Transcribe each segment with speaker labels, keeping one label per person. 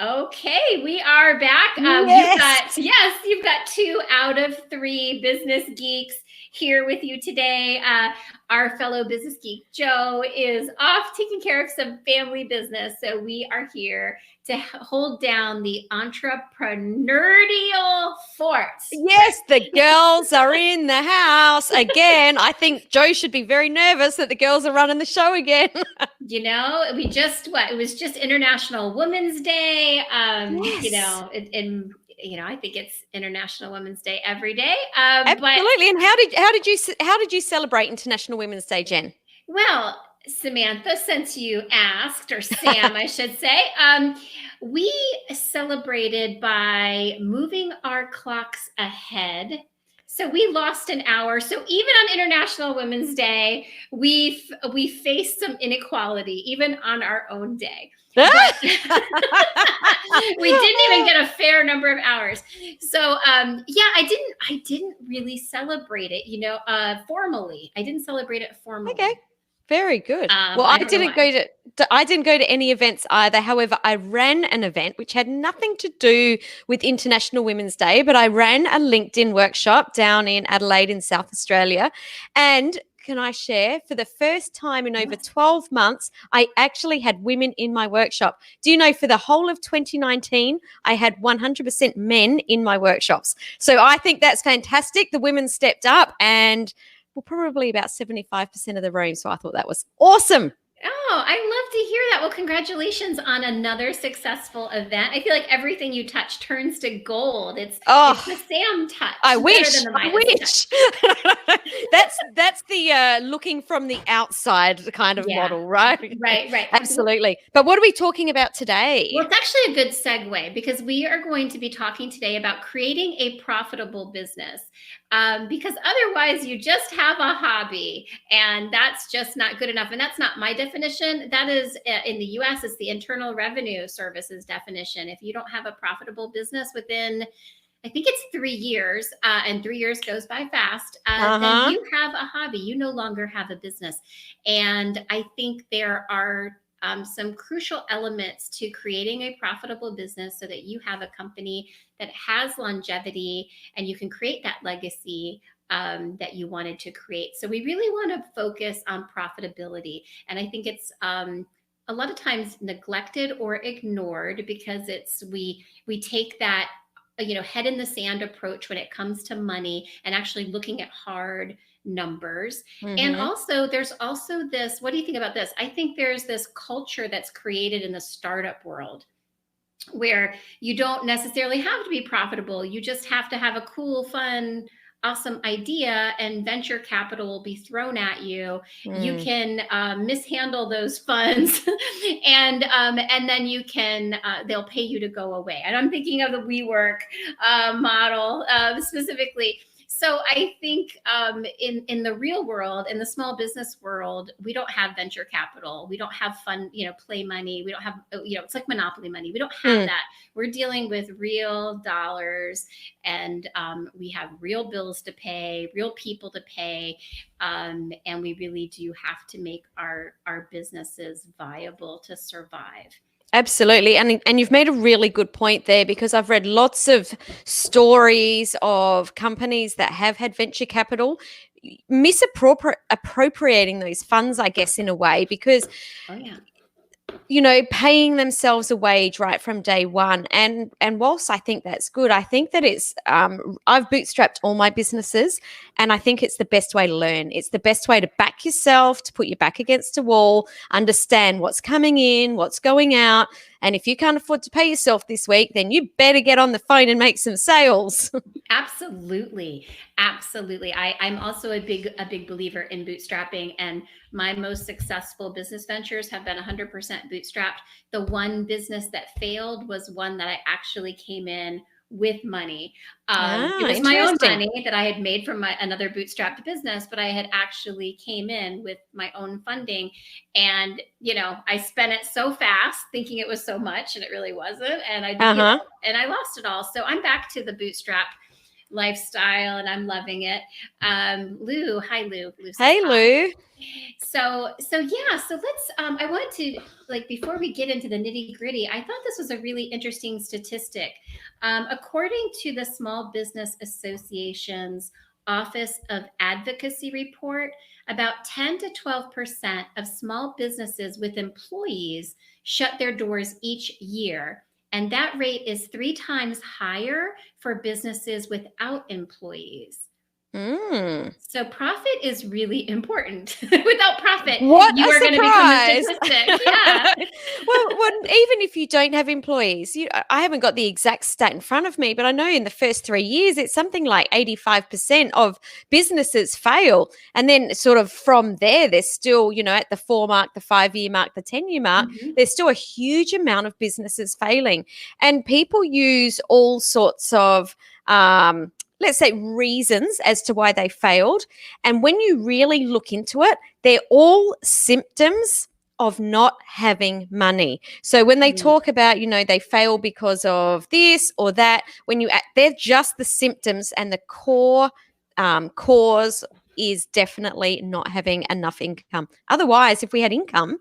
Speaker 1: Okay, we are back.
Speaker 2: Yes.
Speaker 1: You've got 2 out of 3 business geeks here with you today. Our fellow business geek Joe is off taking care of some family business, so we are here to hold down the entrepreneurial fort.
Speaker 2: Yes, the girls are in the house again. I think Joe should be very nervous that the girls are running the show again.
Speaker 1: It was just International Women's Day.
Speaker 2: Yes.
Speaker 1: I think it's International Women's Day every day. But
Speaker 2: Absolutely. And how did you celebrate International Women's Day, Jen?
Speaker 1: Well, Samantha, since you asked, or Sam, I should say, we celebrated by moving our clocks ahead. So we lost an hour. So even on International Women's Day, we faced some inequality, even on our own day. But we didn't even get a fair number of hours. So I didn't really celebrate it, formally. I didn't celebrate it formally.
Speaker 2: Okay. Very good. Well,
Speaker 1: I
Speaker 2: I
Speaker 1: don't know
Speaker 2: didn't
Speaker 1: why.
Speaker 2: go I didn't go to any events either. However, I ran an event which had nothing to do with International Women's Day, but I ran a LinkedIn workshop down in Adelaide in South Australia. And can I share, for the first time in over 12 months, I actually had women in my workshop. Do you know, for the whole of 2019, I had 100% men in my workshops. So I think that's fantastic. The women stepped up and probably about 75% of the room. So I thought that was awesome.
Speaker 1: Oh, I love to hear that. Well, congratulations on another successful event. I feel like everything you touch turns to gold. It's the Sam touch.
Speaker 2: I wish.
Speaker 1: Better than the
Speaker 2: I
Speaker 1: Midas
Speaker 2: wish. that's the looking from the outside kind of model, right?
Speaker 1: Right.
Speaker 2: Absolutely. But what are we talking about today?
Speaker 1: Well, it's actually a good segue because we are going to be talking today about creating a profitable business. Because otherwise, you just have a hobby, and that's just not good enough. And that's not my definition. That is, in the US, it's the Internal Revenue Service's definition. If you don't have a profitable business within, I think it's 3 years, and 3 years goes by fast, then you have a hobby. You no longer have a business. And I think there are some crucial elements to creating a profitable business so that you have a company that has longevity and you can create that legacy that you wanted to create. So we really want to focus on profitability. And I think it's a lot of times neglected or ignored because we take that head in the sand approach when it comes to money and actually looking at hard numbers. And also there's also this, what do you think about this? I think there's this culture that's created in the startup world where you don't necessarily have to be profitable. You just have to have a cool, fun, awesome idea, and venture capital will be thrown at you. You can mishandle those funds, and then you can they'll pay you to go away. And I'm thinking of the WeWork model specifically. So I think in the real world, in the small business world, we don't have venture capital. We don't have fun, play money. We don't have, it's like monopoly money. We don't have that. We're dealing with real dollars, and we have real bills to pay, real people to pay, and we really do have to make our businesses viable to survive.
Speaker 2: Absolutely. And you've made a really good point there, because I've read lots of stories of companies that have had venture capital misappropriating those funds, I guess, in a way, because paying themselves a wage right from day one. And whilst I think that's good, I think that it's I've bootstrapped all my businesses, and I think it's the best way to learn. It's the best way to back yourself, to put your back against a wall, understand what's coming in, what's going out. And if you can't afford to pay yourself this week, then you better get on the phone and make some sales.
Speaker 1: Absolutely. I'm also a big believer in bootstrapping, and my most successful business ventures have been 100% bootstrapped. The one business that failed was one that I actually came in with money. It was my own money that I had made from another bootstrapped business, but I had actually came in with my own funding. And, I spent it so fast thinking it was so much, and it really wasn't. And I lost it all. So I'm back to the bootstrap lifestyle, and I'm loving it. Lou, hi Lou. Lou says
Speaker 2: Hey,
Speaker 1: hi.
Speaker 2: Lou.
Speaker 1: So yeah, so let's I want to, like, before we get into the nitty gritty, I thought this was a really interesting statistic. According to the Small Business Association's Office of Advocacy report, about 10 to 12% of small businesses with employees shut their doors each year, and that rate is 3 times higher for businesses without employees.
Speaker 2: Mm.
Speaker 1: So profit is really important. Without profit,
Speaker 2: What
Speaker 1: you
Speaker 2: a
Speaker 1: are going to become a
Speaker 2: surprise.
Speaker 1: statistic. Yeah.
Speaker 2: Well, even if you don't have employees, I haven't got the exact stat in front of me, but I know in the first 3 years, it's something like 85% of businesses fail. And then sort of from there, there's still, at the 4 mark, the 5 year mark, the 10 year mark,
Speaker 1: Mhm.
Speaker 2: there's still a huge amount of businesses failing. And people use all sorts of, let's say, reasons as to why they failed. And when you really look into it, they're all symptoms of not having money. So when they
Speaker 1: Mm.
Speaker 2: talk about, they fail because of this or that, they're just the symptoms, and the core cause is definitely not having enough income. Otherwise, if we had income,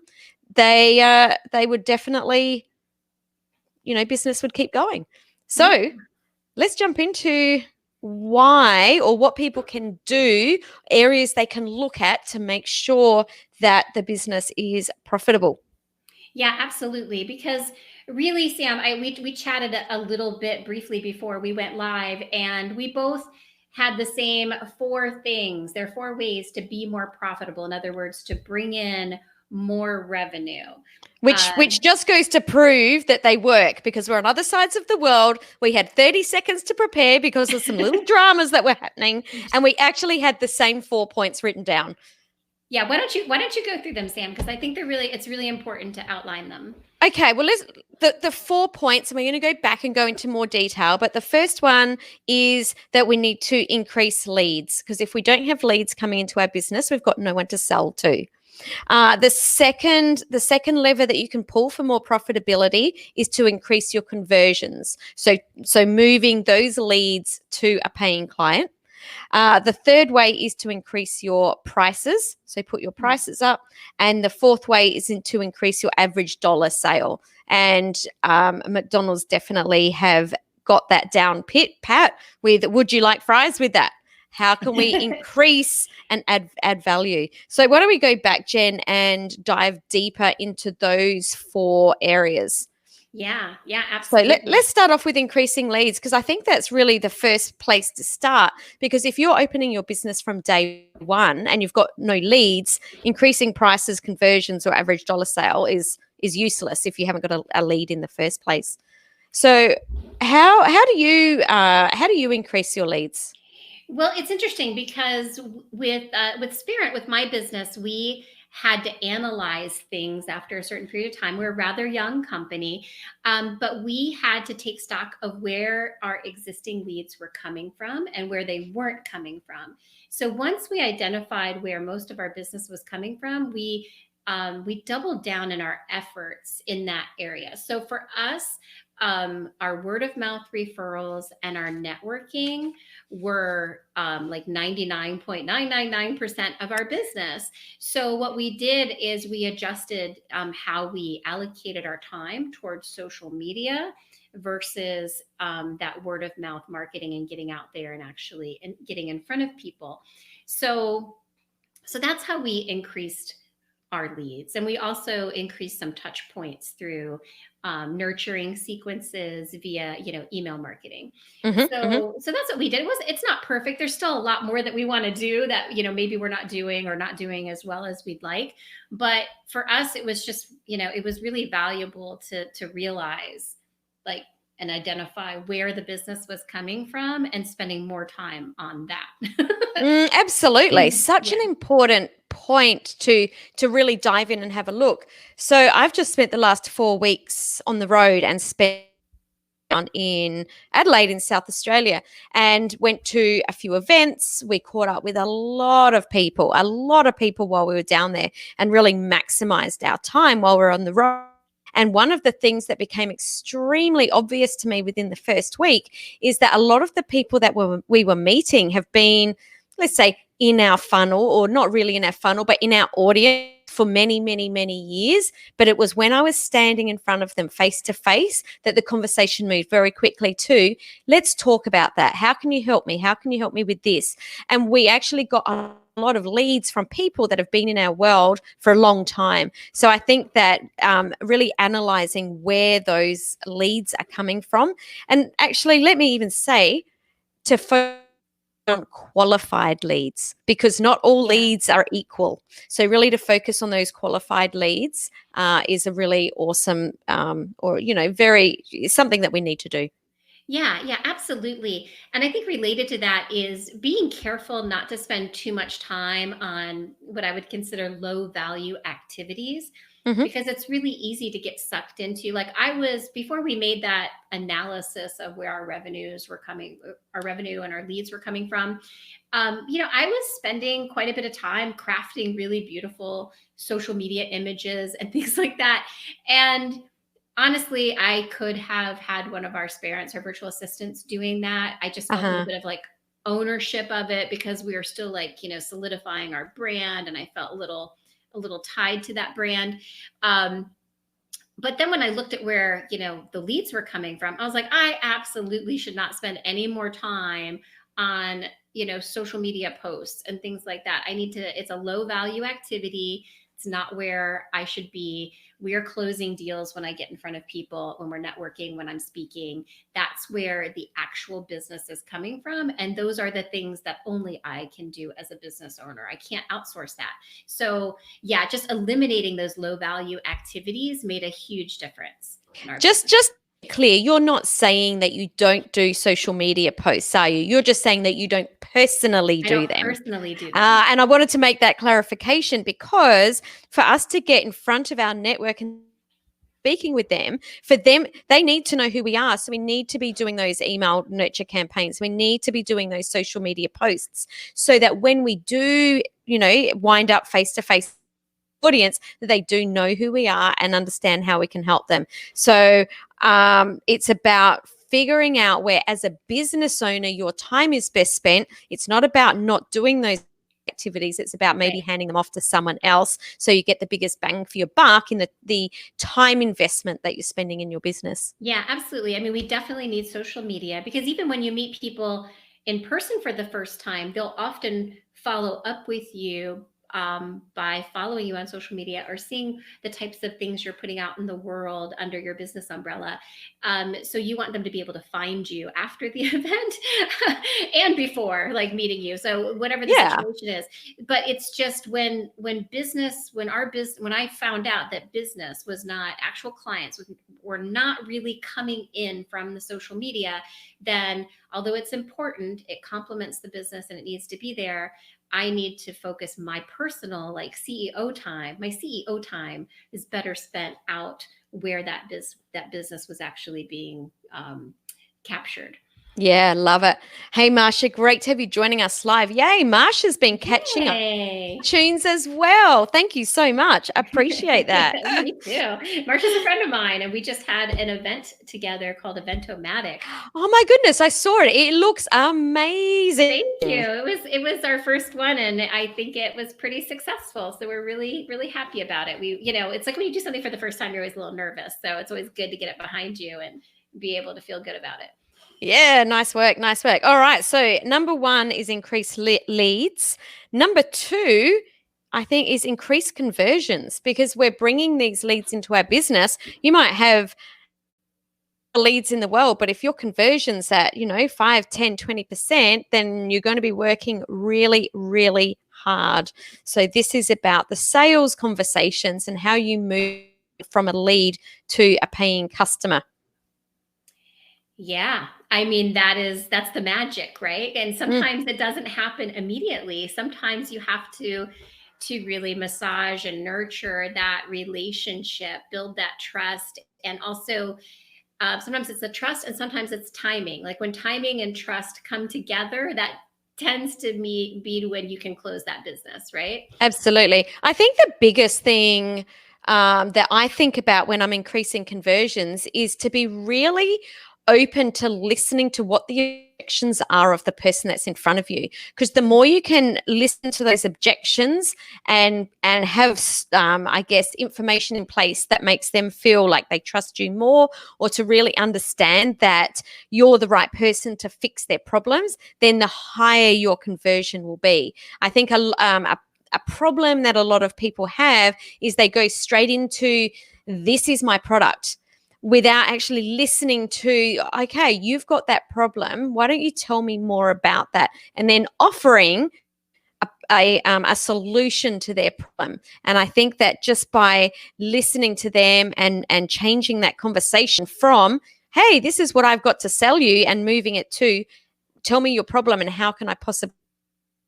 Speaker 2: they would definitely, business would keep going. So
Speaker 1: Yeah.
Speaker 2: let's jump into why, or what people can do, areas they can look at to make sure that the business is profitable.
Speaker 1: Yeah, absolutely. Because really, Sam, we chatted a little bit briefly before we went live, and we both had the same 4 things. There are 4 ways to be more profitable. In other words, to bring in more revenue.
Speaker 2: Which just goes to prove that they work, because we're on other sides of the world. We had 30 seconds to prepare because of some little dramas that were happening, and we actually had the same 4 points written down.
Speaker 1: Yeah, why don't you go through them, Sam? Because I think it's really important to outline them.
Speaker 2: Okay, well, the 4 points, and we're going to go back and go into more detail. But the first one is that we need to increase leads, because if we don't have leads coming into our business, we've got no one to sell to. The second lever that you can pull for more profitability is to increase your conversions. So moving those leads to a paying client. The third way is to increase your prices. So put your prices up. And the fourth way is to increase your average dollar sale. And McDonald's definitely have got that down pat with, would you like fries with that? How can we increase and add value? So why don't we go back, Jen, and dive deeper into those 4 areas?
Speaker 1: Yeah,
Speaker 2: So
Speaker 1: absolutely.
Speaker 2: let's start off with increasing leads, because I think that's really the first place to start. Because if you're opening your business from day one and you've got no leads, increasing prices, conversions, or average dollar sale is useless if you haven't got a lead in the first place. So how do you increase your leads?
Speaker 1: Well, it's interesting because with Spirit, with my business, we had to analyze things after a certain period of time. We're a rather young company, but we had to take stock of where our existing leads were coming from and where they weren't coming from. So once we identified where most of our business was coming from, we doubled down in our efforts in that area. So for us, our word of mouth referrals and our networking were like 99.999% of our business. So what we did is we adjusted how we allocated our time towards social media versus that word of mouth marketing and getting out there and actually getting in front of people. So that's how we increased our leads. And we also increased some touch points through nurturing sequences via, email marketing. So that's what we did. It's not perfect. There's still a lot more that we want to do that, maybe we're not doing or not doing as well as we'd like. But for us, it was just, it was really valuable to realize, like, and identify where the business was coming from and spending more time on that.
Speaker 2: Absolutely. Such an important point to really dive in and have a look. So I've just spent the last 4 weeks on the road and spent in Adelaide in South Australia, and went to a few events. We caught up with a lot of people while we were down there, and really maximized our time while we we're on the road. And one of the things that became extremely obvious to me within the first week is that a lot of the people that we were meeting have been, let's say, in our funnel, or not really in our funnel, but in our audience for many, many, many years. But it was when I was standing in front of them face to face that the conversation moved very quickly to, let's talk about that. How can you help me? How can you help me with this? And we actually got a lot of leads from people that have been in our world for a long time. So I think that really analyzing where those leads are coming from, and actually, let me even say, to focus on qualified leads, because not all leads are equal. So really to focus on those qualified leads is a really awesome very something that we need to do.
Speaker 1: Yeah, absolutely. And I think related to that is being careful not to spend too much time on what I would consider low value activities,
Speaker 2: Mm-hmm.
Speaker 1: because it's really easy to get sucked into. Like I was, before we made that analysis of where our revenues were coming, our revenue and our leads were coming from, I was spending quite a bit of time crafting really beautiful social media images and things like that. And honestly, I could have had one of our parents, our virtual assistants, doing that. I just felt a little
Speaker 2: Uh-huh.
Speaker 1: bit of like ownership of it because we were still like, solidifying our brand, and I felt a little tied to that brand. Um, but then when I looked at where, the leads were coming from, I was like, I absolutely should not spend any more time on, social media posts and things like that. It's a low value activity. It's not where I should be. We are closing deals when I get in front of people, when we're networking, when I'm speaking. That's where the actual business is coming from. And those are the things that only I can do as a business owner. I can't outsource that. So yeah, just eliminating those low value activities made a huge difference in our business.
Speaker 2: Just clear, you're not saying that you don't do social media posts, are you? You're just saying that you don't personally
Speaker 1: I
Speaker 2: do
Speaker 1: don't
Speaker 2: them.
Speaker 1: personally do them.
Speaker 2: And I wanted to make that clarification, because for us to get in front of our network and speaking with them, for them, they need to know who we are. So we need to be doing those email nurture campaigns. We need to be doing those social media posts, so that when we do, wind up face to face audience, that they do know who we are and understand how we can help them. So it's about figuring out where, as a business owner, your time is best spent. It's not about not doing those activities. It's about maybe
Speaker 1: Right.
Speaker 2: handing them off to someone else, so you get the biggest bang for your buck in the time investment that you're spending in your business.
Speaker 1: Yeah, absolutely. I mean, we definitely need social media, because even when you meet people in person for the first time, they'll often follow up with you by following you on social media or seeing the types of things you're putting out in the world under your business umbrella. So you want them to be able to find you after the event and before, like meeting you. So whatever the
Speaker 2: Yeah.
Speaker 1: situation is, but it's just when I found out that business was not, actual clients were not really coming in from the social media, then although it's important, it complements the business and it needs to be there. I need to focus my personal, like, CEO time. My CEO time is better spent out where that business was actually being captured.
Speaker 2: Yeah, love it. Hey, Marsha, great to have you joining us live. Yay, Marsha's been catching up
Speaker 1: Yay.
Speaker 2: tunes as well. Thank you so much. I appreciate that.
Speaker 1: Me too. Marsha's a friend of mine, and we just had an event together called Eventomatic.
Speaker 2: Oh my goodness, I saw it. It looks amazing.
Speaker 1: Thank you. It was our first one, and I think it was pretty successful. So we're really, really happy about it. It's like when you do something for the first time, you're always a little nervous. So it's always good to get it behind you and be able to feel good about it.
Speaker 2: Yeah, nice work. Nice work. All right. So, number one is increase leads. Number two, I think, is increase conversions, because we're bringing these leads into our business. You might have leads in the world, but if your conversions at 5, 10, 20%, then you're going to be working really, really hard. So this is about the sales conversations and how you move from a lead to a paying customer.
Speaker 1: Yeah. I mean, that's the magic, right? And sometimes it doesn't happen immediately. Sometimes you have to really massage and nurture that relationship, build that trust. And also, sometimes it's the trust and sometimes it's timing. Like when timing and trust come together, that tends to be when you can close that business, right?
Speaker 2: Absolutely. I think the biggest thing that I think about when I'm increasing conversions is to be really open to listening to what the objections are of the person that's in front of you, because the more you can listen to those objections and have I guess information in place that makes them feel like they trust you more, or to really understand that you're the right person to fix their problems, then the higher your conversion will be. I think a problem that a lot of people have is they go straight into, this is my product, without actually listening to, okay, you've got that problem, why don't you tell me more about that, and then offering a solution to their problem. And I think that just by listening to them and changing that conversation from, hey, this is what I've got to sell you, and moving it to, tell me your problem and how can I possibly,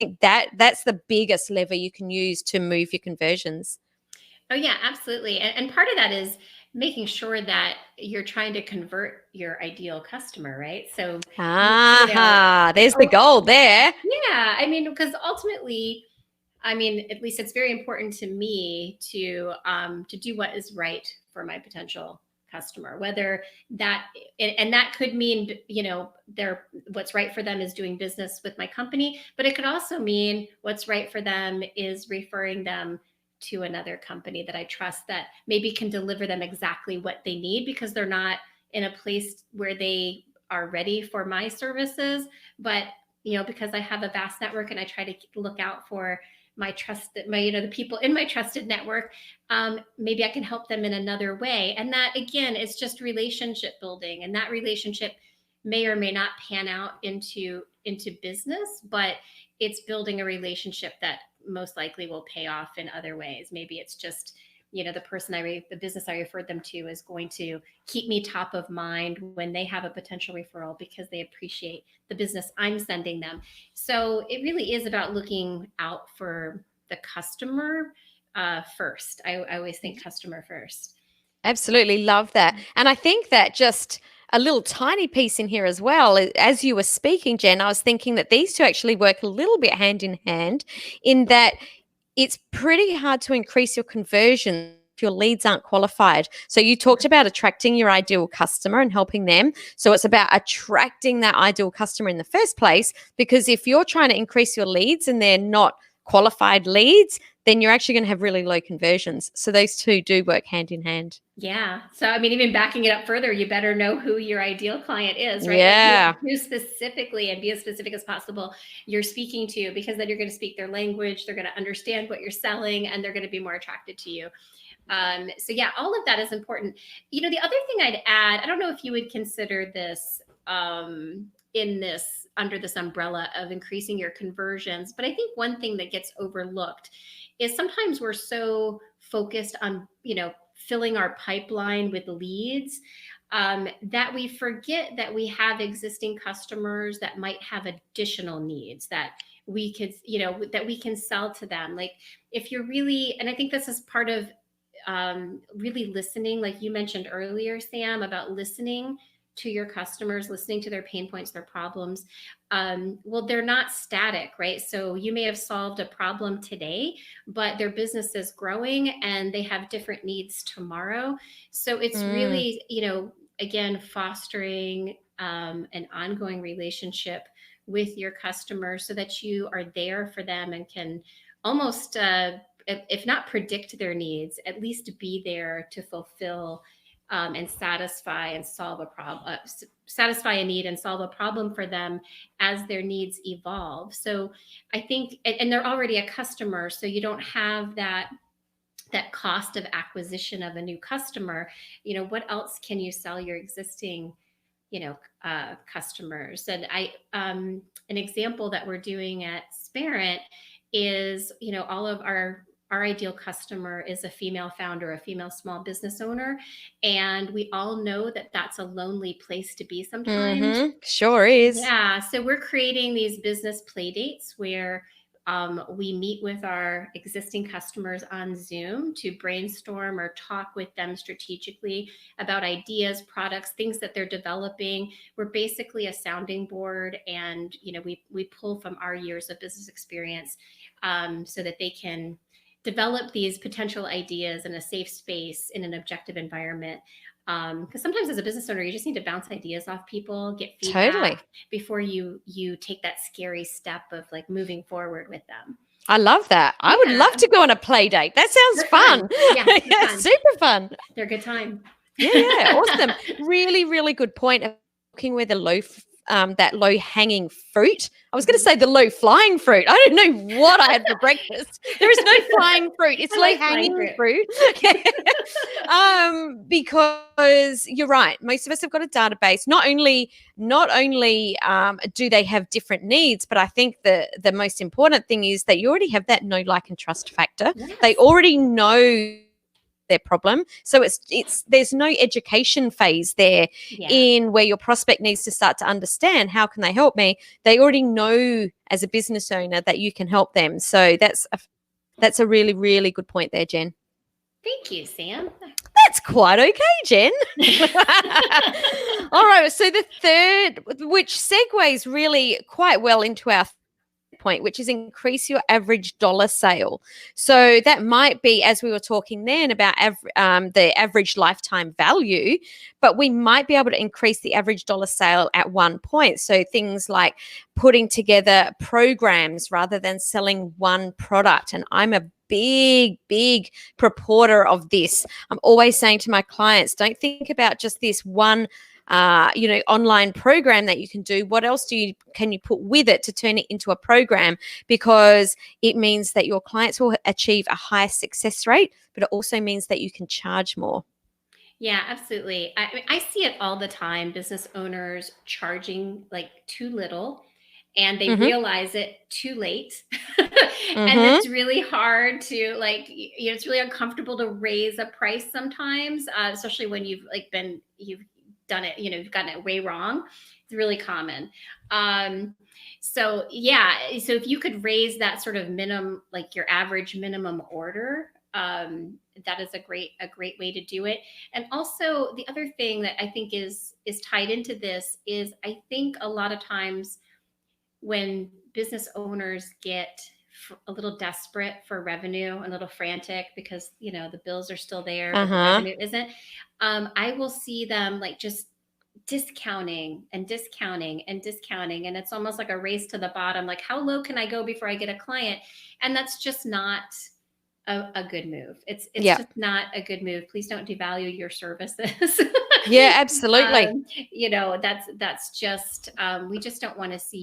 Speaker 2: think that's the biggest lever you can use to move your conversions.
Speaker 1: Oh yeah, absolutely. And part of that is making sure that you're trying to convert your ideal customer, right? So, you know,
Speaker 2: There's the goal there.
Speaker 1: yeah, I mean, because ultimately, I mean, at least it's very important to me to do what is right for my potential customer, whether that, and that could mean, you know, they're, what's right for them is doing business with my company, but it could also mean what's right for them is referring them to another company that I trust, that maybe can deliver them exactly what they need, because they're not in a place where they are ready for my services. But, you know, because I have a vast network and I try to look out for my trusted, my, you know, the people in my trusted network, maybe I can help them in another way. And that, again, is just relationship building. And that relationship may or may not pan out into business, but it's building a relationship that most likely will pay off in other ways. Maybe it's just, you know, the business I referred them to is going to keep me top of mind when they have a potential referral, because they appreciate the business I'm sending them. So it really is about looking out for the customer first. I always think customer first.
Speaker 2: Absolutely love that. And I think that just a little tiny piece in here as well, as you were speaking, Jen, I was thinking that these two actually work a little bit hand in hand, in that it's pretty hard to increase your conversion if your leads aren't qualified. So you talked about attracting your ideal customer and helping them. So it's about attracting that ideal customer in the first place, because if you're trying to increase your leads and they're not qualified leads, then you're actually going to have really low conversions. So those two do work hand in hand.
Speaker 1: Yeah. So, I mean, even backing it up further, you better know who your ideal client is, right? Like
Speaker 2: Yeah.
Speaker 1: who specifically, and be as specific as possible, you're speaking to, because then you're going to speak their language. They're going to understand what you're selling, and they're going to be more attracted to you. So yeah, all of that is important. You know, the other thing I'd add, I don't know if you would consider this in this, under this umbrella of increasing your conversions, but I think one thing that gets overlooked is sometimes we're so focused on, you know, filling our pipeline with leads, that we forget that we have existing customers that might have additional needs that we could, you know, that we can sell to them. Like if you're really, and I think this is part of really listening, like you mentioned earlier, Sam, about listening to your customers, listening to their pain points, their problems. Well, they're not static, right? So you may have solved a problem today, but their business is growing and they have different needs tomorrow. So it's really, you know, again, fostering an ongoing relationship with your customers so that you are there for them and can almost, if not predict their needs, at least be there to fulfill and satisfy and solve a problem, satisfy a need and solve a problem for them as their needs evolve. So I think, and they're already a customer, so you don't have that cost of acquisition of a new customer. You know, what else can you sell your existing, you know, customers? And an example that we're doing at Sparent is, you know, all of our ideal customer is a female founder, a female small business owner. And we all know that that's a lonely place to be sometimes.
Speaker 2: Sure is.
Speaker 1: Yeah. So we're creating these business play dates where we meet with our existing customers on Zoom to brainstorm or talk with them strategically about ideas, products, things that they're developing. We're basically a sounding board, and you know, we pull from our years of business experience so that they can develop these potential ideas in a safe space, in an objective environment. Because sometimes as a business owner, you just need to bounce ideas off people, get
Speaker 2: Totally.
Speaker 1: feedback before you take that scary step of like moving forward with them.
Speaker 2: I love that. I would love
Speaker 1: Yeah,
Speaker 2: to go on a play date. That sounds
Speaker 1: they're
Speaker 2: fun.
Speaker 1: fun. Yeah, they're
Speaker 2: Yeah,
Speaker 1: fun.
Speaker 2: super fun.
Speaker 1: They're a good time.
Speaker 2: Yeah, yeah, awesome. Really, really good point of looking where the that low hanging fruit. I was going to say the low flying fruit. I don't know what I had for breakfast. There is no flying fruit. It's
Speaker 1: I
Speaker 2: low
Speaker 1: like flying
Speaker 2: hanging fruit. Because you're right. Most of us have got a database. Not only do they have different needs, but I think the most important thing is that you already have that know, like, and trust factor.
Speaker 1: Yes.
Speaker 2: They already know their problem. So it's there's no education phase there
Speaker 1: Yeah.
Speaker 2: in where your prospect needs to start to understand how can they help me. They already know as a business owner that you can help them. So that's a really, really good point there, Jen.
Speaker 1: Thank you, Sam.
Speaker 2: That's quite okay, Jen. All right. So the third, which segues really quite well into our point, which is increase your average dollar sale. So that might be, as we were talking then about the average lifetime value, but we might be able to increase the average dollar sale at one point. So things like putting together programs rather than selling one product. And I'm a big purporter of this. I'm always saying to my clients, don't think about just this one online program that you can do. What else can you put with it to turn it into a program? Because it means that your clients will achieve a higher success rate, but it also means that you can charge more.
Speaker 1: Yeah, absolutely. I see it all the time. Business owners charging like too little, and they realize it too late. And it's really hard to it's really uncomfortable to raise a price sometimes, especially when you've done it, you've gotten it way wrong. It's really common. So if you could raise that sort of minimum, like your average minimum order, that is a great way to do it. And also the other thing that I think is tied into this is, I think a lot of times when business owners get a little desperate for revenue, a little frantic because the bills are still there, but the revenue isn't, I will see them like just discounting and discounting and discounting, and it's almost like a race to the bottom, like how low can I go before I get a client? And that's just not a good move. It's just not a good move. Please don't devalue your services.
Speaker 2: Yeah, absolutely.
Speaker 1: That's just we just don't want to see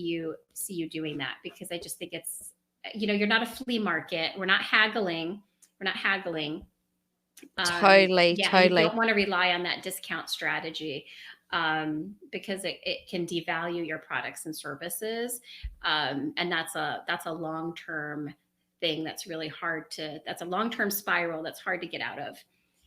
Speaker 1: you doing that, because I just think it's you're not a flea market. We're not haggling.
Speaker 2: Totally.
Speaker 1: You don't want to rely on that discount strategy, because it can devalue your products and services, and that's a long-term thing that's really hard that's a long-term spiral that's hard to get out of.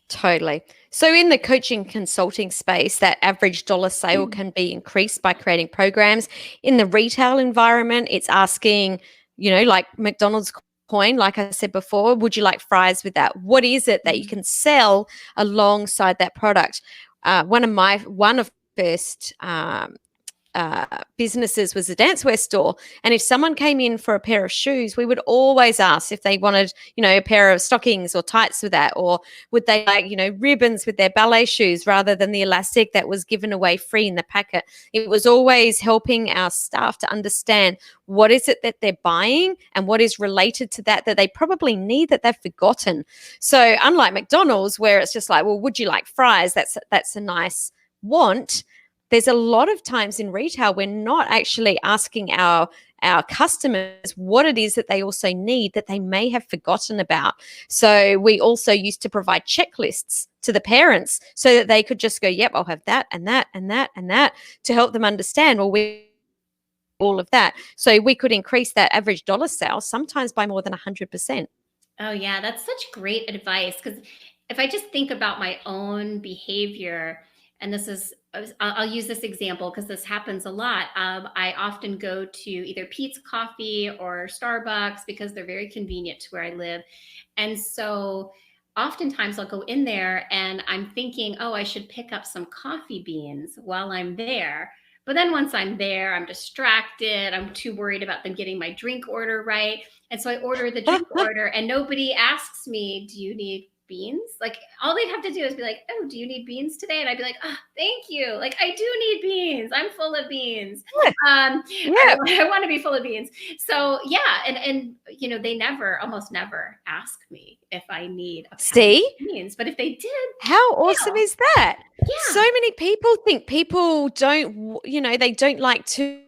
Speaker 2: Totally. So in the coaching consulting space, that average dollar sale can be increased by creating programs. In the retail environment, it's asking, like McDonald's coin, like I said before, would you like fries with that? What is it that you can sell alongside that product? One of first businesses was a dancewear store, and if someone came in for a pair of shoes, we would always ask if they wanted a pair of stockings or tights with that, or would they like ribbons with their ballet shoes rather than the elastic that was given away free in the packet. It was always helping our staff to understand what is it that they're buying and what is related to that they probably need that they've forgotten. So unlike McDonald's, where it's just like, well, would you like fries? That's a nice want. There's a lot of times in retail we're not actually asking our customers what it is that they also need that they may have forgotten about. So we also used to provide checklists to the parents so that they could just go, yep, I'll have that and that and that and that, to help them understand, well, we all of that. So we could increase that average dollar sale sometimes by more than 100%.
Speaker 1: Oh yeah, that's such great advice. Because if I just think about my own behavior, and I'll use this example because this happens a lot. I often go to either Peet's Coffee or Starbucks because they're very convenient to where I live. And so oftentimes I'll go in there and I'm thinking, oh, I should pick up some coffee beans while I'm there. But then once I'm there, I'm distracted. I'm too worried about them getting my drink order right. And so I order the drink order and nobody asks me, do you need beans? Like all they'd have to do is be like, oh, do you need beans today? And I'd be like, oh, thank you. Like I do need beans. I'm full of beans.
Speaker 2: Yeah.
Speaker 1: I want to be full of beans. So yeah. And, they almost never ask me if I need a pound
Speaker 2: See?
Speaker 1: of beans, but if they did,
Speaker 2: How awesome is that? So
Speaker 1: yeah.
Speaker 2: many people think people don't, they don't like to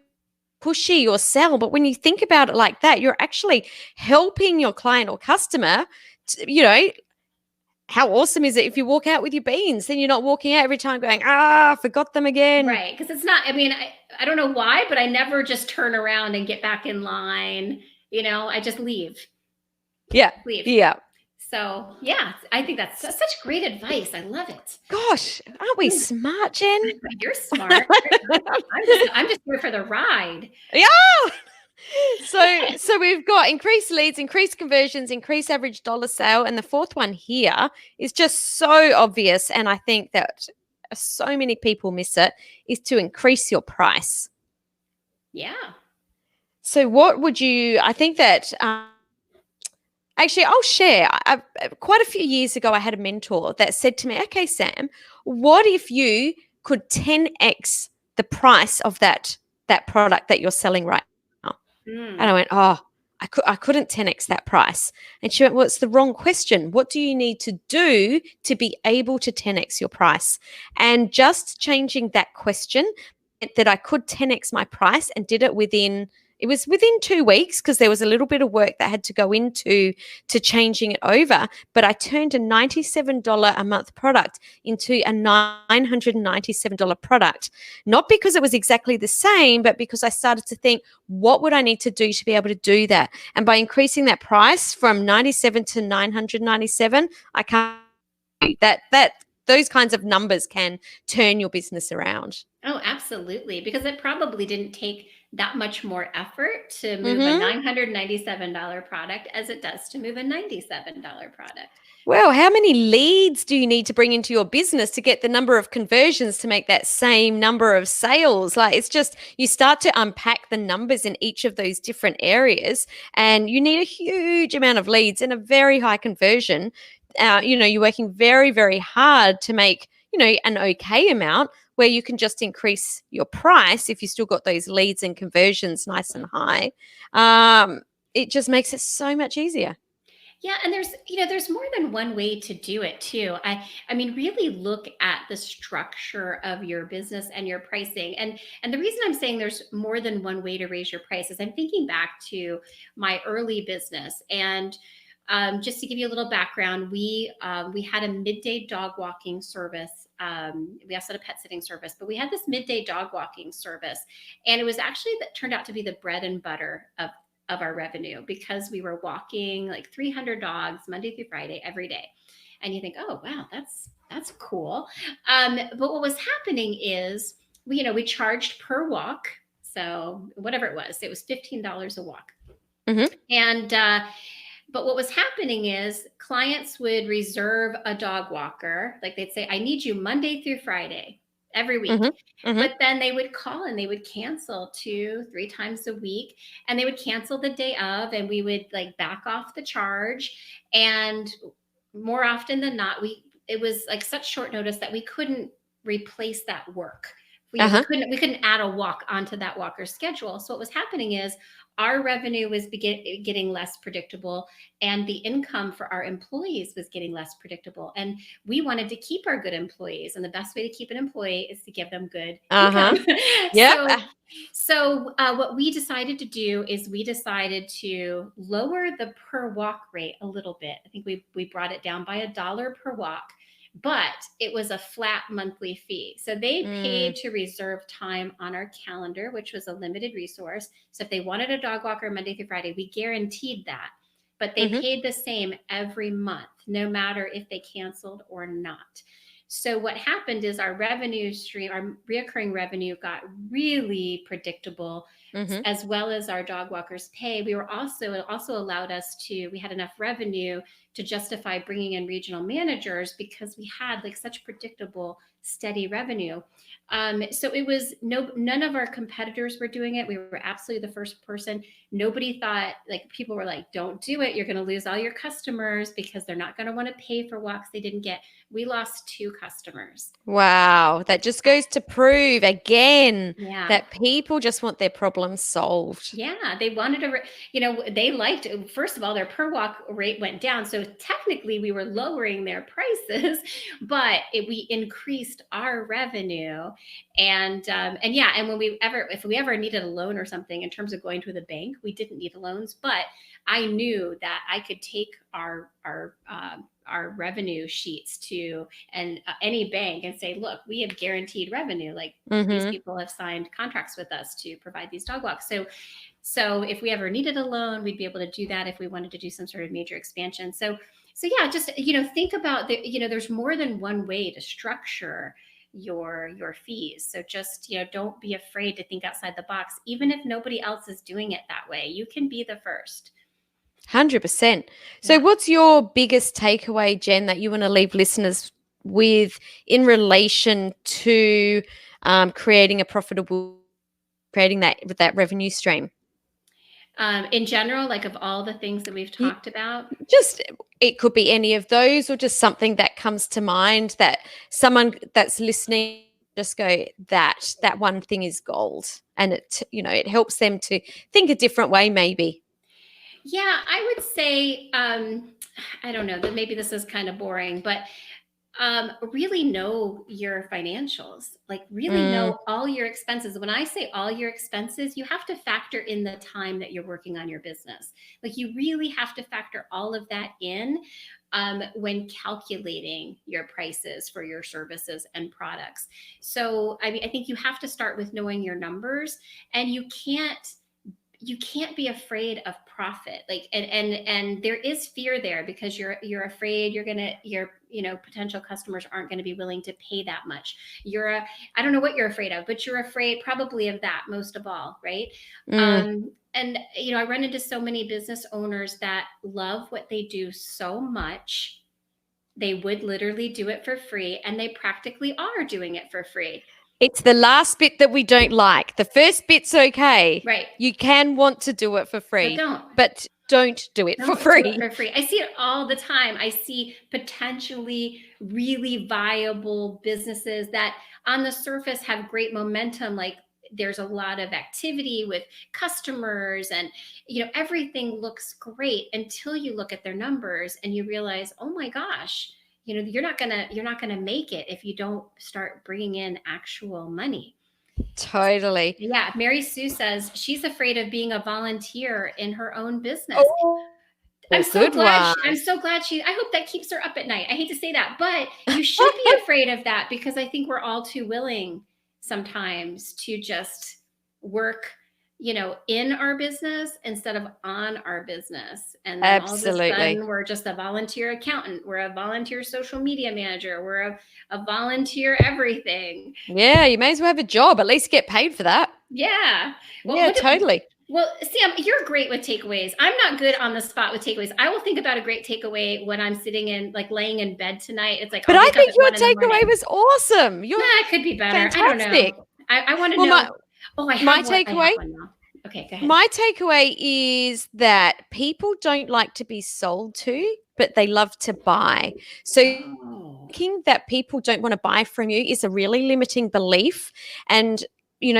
Speaker 2: pushy or sell. But when you think about it like that, you're actually helping your client or customer. How awesome is it if you walk out with your beans? Then you're not walking out every time going, forgot them again.
Speaker 1: Right. Because it's not, I don't know why, but I never just turn around and get back in line. I just leave.
Speaker 2: Yeah.
Speaker 1: Leave.
Speaker 2: Yeah.
Speaker 1: So yeah, I think that's such great advice. I love it.
Speaker 2: Gosh, aren't we smart, Jen?
Speaker 1: You're smart. I'm just here for the ride.
Speaker 2: Yeah. So we've got increased leads, increased conversions, increased average dollar sale, and the fourth one here is just so obvious, and I think that so many people miss it, is to increase your price.
Speaker 1: Yeah.
Speaker 2: So what would you? I think that. Actually, I'll share. Quite a few years ago, I had a mentor that said to me, "Okay, Sam, what if you could 10x the price of that product that you're selling right now?" And I went, "Oh, I couldn't 10x that price." And she went, "Well, it's the wrong question. What do you need to do to be able to 10x your price?" And just changing that question meant that I could 10x my price, and did it within 2 weeks, because there was a little bit of work that had to go into changing it over. But I turned a $97 a month product into a $997 product, not because it was exactly the same, but because I started to think, what would I need to do to be able to do that? And by increasing that price from 97 to 997, I can't that those kinds of numbers can turn your business around.
Speaker 1: Oh, absolutely. Because it probably didn't take that much more effort to move a
Speaker 2: Mm-hmm.
Speaker 1: $997 product as it does to move a $97 product.
Speaker 2: Well, how many leads do you need to bring into your business to get the number of conversions to make that same number of sales? Like, it's just, you start to unpack the numbers in each of those different areas, and you need a huge amount of leads and a very high conversion. You're working very, very hard to make, an okay amount where you can just increase your price if you still got those leads and conversions nice and high. It just makes it so much easier.
Speaker 1: Yeah, and there's more than one way to do it too. I mean really look at the structure of your business and your pricing. And the reason I'm saying there's more than one way to raise your price is I'm thinking back to my early business. And just to give you a little background, we had a midday dog walking service. We also had a pet sitting service, but we had this midday dog walking service, and it was actually that turned out to be the bread and butter of our revenue, because we were walking like 300 dogs Monday through Friday every day. And you think, oh wow, that's cool. But what was happening is we charged per walk. So whatever it was $15 a walk.
Speaker 2: Mm-hmm.
Speaker 1: And but what was happening is clients would reserve a dog walker. Like they'd say, I need you Monday through Friday every week.
Speaker 2: Mm-hmm. Mm-hmm.
Speaker 1: But then they would call and they would cancel 2-3 times a week, and they would cancel the day of, and we would like back off the charge. And more often than not, it was like such short notice that we couldn't replace that work.
Speaker 2: Uh-huh.
Speaker 1: We couldn't add a walk onto that walker's schedule. So what was happening is our revenue was getting less predictable, and the income for our employees was getting less predictable. And we wanted to keep our good employees, and the best way to keep an employee is to give them good income.
Speaker 2: Yeah.
Speaker 1: So what we decided to do is we decided to lower the per walk rate a little bit. I think we brought it down by $1 per walk, but it was a flat monthly fee. So they paid to reserve time on our calendar, which was a limited resource. So if they wanted a dog walker Monday through Friday, we guaranteed that. But they paid the same every month, no matter if they canceled or not. So what happened is our revenue stream, our reoccurring revenue, got really predictable
Speaker 2: Mhm.
Speaker 1: as well as our dog walkers pay. We were it also allowed us to, we had enough revenue to justify bringing in regional managers because we had like such predictable, steady revenue. So it was none of our competitors were doing it. We were absolutely the first person. Nobody thought, like, people were like, don't do it. You're going to lose all your customers because they're not going to want to pay for walks they didn't get. We lost 2 customers.
Speaker 2: Wow, that just goes to prove again
Speaker 1: Yeah.
Speaker 2: that people just want their problems solved.
Speaker 1: Yeah, they wanted to, they liked, first of all, their per walk rate went down. So technically we were lowering their prices, but we increased our revenue. And yeah, and if we ever needed a loan or something in terms of going to the bank, we didn't need loans, but I knew that I could take our revenue sheets to any bank and say, look, we have guaranteed revenue. Like, these
Speaker 2: Mhm.
Speaker 1: people have signed contracts with us to provide these dog walks. So if we ever needed a loan, we'd be able to do that if we wanted to do some sort of major expansion. So yeah, just, think about there's more than one way to structure your fees. So just, don't be afraid to think outside the box. Even if nobody else is doing it that way, you can be the first.
Speaker 2: 100%. So,
Speaker 1: Yeah.
Speaker 2: what's your biggest takeaway, Jen, that you want to leave listeners with in relation to creating that revenue stream?
Speaker 1: In general, like, of all the things that we've
Speaker 2: Y-
Speaker 1: talked about.
Speaker 2: Just it could be any of those, or just something that comes to mind that someone that's listening just go, that one thing is gold, and it helps them to think a different way, maybe.
Speaker 1: Yeah, I would say, I don't know, that maybe this is kind of boring, but really know your financials. Like, really
Speaker 2: Mm,
Speaker 1: know all your expenses. When I say all your expenses, you have to factor in the time that you're working on your business. Like, you really have to factor all of that in when calculating your prices for your services and products. So, I mean, I think you have to start with knowing your numbers, and you can't be afraid of profit. Like, and there is fear there because you're afraid your potential customers aren't going to be willing to pay that much. I don't know what you're afraid of, but you're afraid probably of that most of all, right?
Speaker 2: mm.
Speaker 1: And I run into so many business owners that love what they do so much, they would literally do it for free, and they practically are doing it for free.
Speaker 2: It's the last bit that we don't like. The first bit's okay.
Speaker 1: Right.
Speaker 2: You can want to do it for
Speaker 1: But
Speaker 2: free,
Speaker 1: don't.
Speaker 2: but don't do it for
Speaker 1: Don't do it
Speaker 2: free.
Speaker 1: for free. I see it all the time. I see potentially really viable businesses that on the surface have great momentum. Like, there's a lot of activity with customers, and everything looks great until you look at their numbers and you realize, oh my gosh, you're not gonna make it if you don't start bringing in actual money.
Speaker 2: Totally.
Speaker 1: Yeah, Mary Sue says she's afraid of being a volunteer in her own business.
Speaker 2: Oh,
Speaker 1: I'm so
Speaker 2: good
Speaker 1: glad.
Speaker 2: one.
Speaker 1: I'm so glad I hope that keeps her up at night. I hate to say that, but you should be afraid of that, because I think we're all too willing sometimes to just work, in our business instead of on our business. And then all of a
Speaker 2: Absolutely.
Speaker 1: sudden, we're just a volunteer accountant. We're a volunteer social media manager. We're a volunteer everything.
Speaker 2: Yeah, you may as well have a job. At least get paid for that.
Speaker 1: Yeah. Well,
Speaker 2: Yeah, totally.
Speaker 1: Well, Sam, you're great with takeaways. I'm not good on the spot with takeaways. I will think about a great takeaway when I'm like laying in bed tonight. It's like
Speaker 2: But
Speaker 1: I'll
Speaker 2: I
Speaker 1: wake up
Speaker 2: think
Speaker 1: at
Speaker 2: your
Speaker 1: 1 a.m.
Speaker 2: takeaway was awesome. You're
Speaker 1: It could be better. I don't
Speaker 2: fantastic.
Speaker 1: know. I want to
Speaker 2: Well,
Speaker 1: know. Oh, I
Speaker 2: my
Speaker 1: have one. I have
Speaker 2: takeaway
Speaker 1: one now. Okay, go ahead.
Speaker 2: My takeaway is that people don't like to be sold to, but they love to buy. So
Speaker 1: Oh.
Speaker 2: thinking that people don't want to buy from you is a really limiting belief. And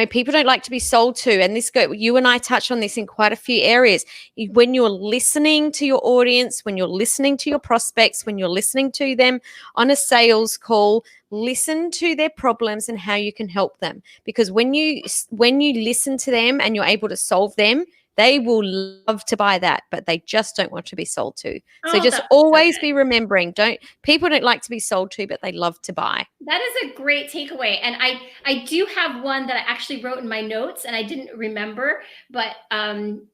Speaker 2: people don't like to be sold to. And you and I touch on this in quite a few areas. When you're listening to your audience, when you're listening to your prospects, when you're listening to them on a sales call, listen to their problems and how you can help them. Because when you listen to them and you're able to solve them, they will love to buy that, but they just don't want to be sold to. So
Speaker 1: Oh,
Speaker 2: just
Speaker 1: that's
Speaker 2: always
Speaker 1: okay.
Speaker 2: be remembering, people don't like to be sold to, but they love to buy.
Speaker 1: That is a great takeaway. And I do have one that I actually wrote in my notes and I didn't remember, but